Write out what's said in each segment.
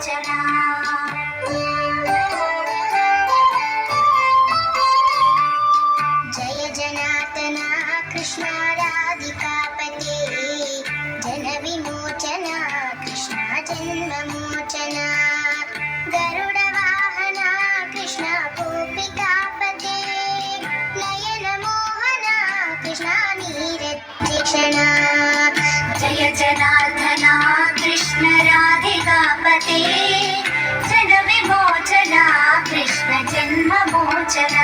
విమోచన జయ జనార్దన కృష్ణ రాధికాపతే జన విమోచన కృష్ణ జన్మమోచన గరుడ వాహన కృష్ణ గోపికాపతే నయన మోహన కృష్ణ నీరక్షణ జయ జనార్దన కృష్ణ రాధికాపతే జన విమోచన కృష్ణ జన్మమోచన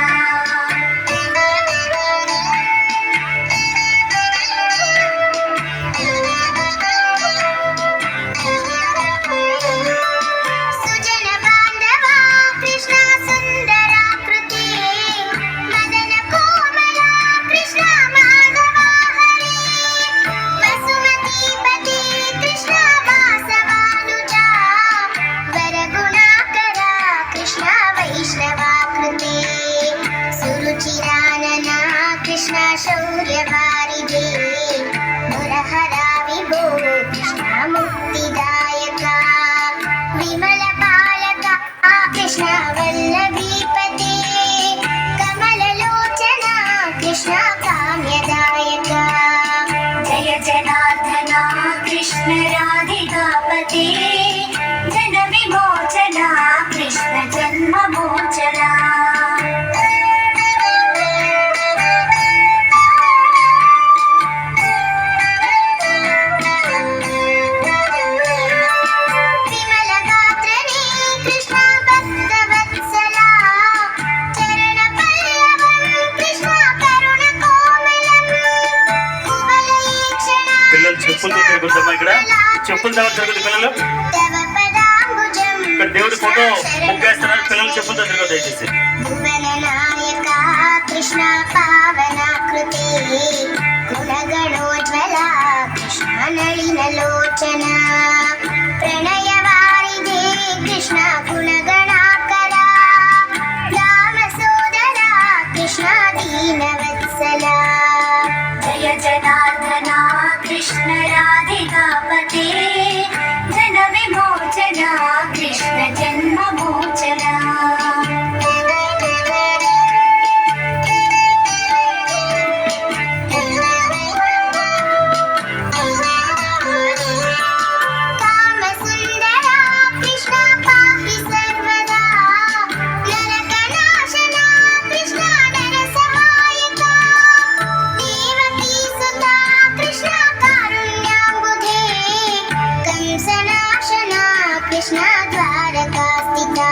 कृष्ण शौर्यवारिधे मुरहरा विभो कृष्ण मुक्तिदायका विमलपालका कृष्ण वल्लभीपते कमललोचना कृष्ण काम्यदायका जय जनार्दना कृष्ण राधिकापते जन विमोचना कृष्ण जन्ममोचना చెప్పులతో తిరుగుతామా ఇక్కడ చెప్పులు తిరగదు పిల్లలు ఇక్కడ దేవుడి ఫోటో ముగ్గేస్తున్నారు పిల్లలు చెప్పులతో తిరగదు దయచేసి కృష్ణ పావన కృతే గుణగణోజ్వల కృష్ణ నళినలోచన ప్రణయవారిధే కృష్ణ గుణగణాకర రామ సోదర కృష్ణ దీనవత్సల జయ జనార్దన कृष्ण राधिकापते जन विमोचना कृष्ण जन्ममोचना कामसुन्दरा कृष्ण पाहि सर्वदा नरकनाशना कृष्ण नरसहायका देवकी सुता कृष्ण कंसनाशना कृष्ण द्वारकास्थिता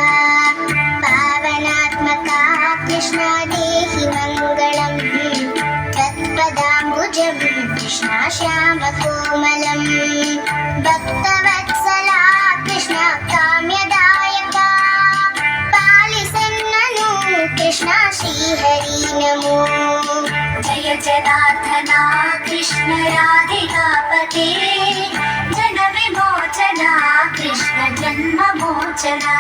पावनात्मका कृष्ण देहि मङ्गलम् त्वत्पदाम्बुजं कृष्ण श्यामकोमलम् भक्तवत्सला कृष्ण काम्यदायका पालिसन्ननु कृष्ण श्रीहरि नमो जय जनार्दना कृष्ण राधिकापते जन विमोचना कृष्ण जन्ममोचना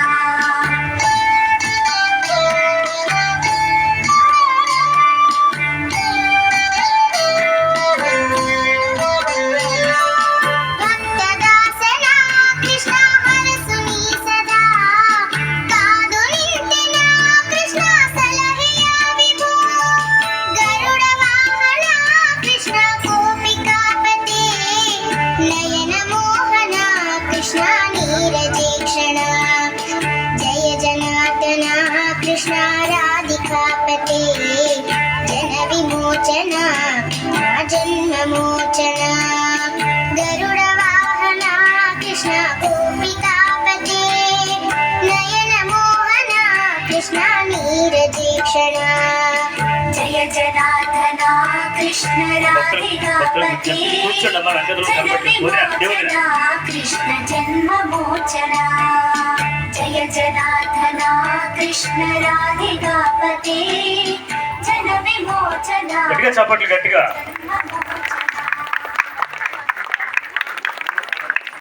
भक्तदासना कृष्ण हरसुनी सदा कादु निंतिन कृष्ण सलहेय विभो गरुड वाहन कृष्ण गोपिकापते नयन मोहन कृष्ण नीरजेक्षण जय जनार्दन कृष्ण राधिकापते जन विमोचन जन्ममोचन गरुड वाहन कृष्ण गोपिकापते नयन मोहन कृष्ण नीरजेक्षण जय जनार्दन कृष्ण राधिकापते जन विमोचन कृष्ण जन्ममोचना जय जनार्दन कृष्ण राधिकापते जन विमोचना గట్టిగా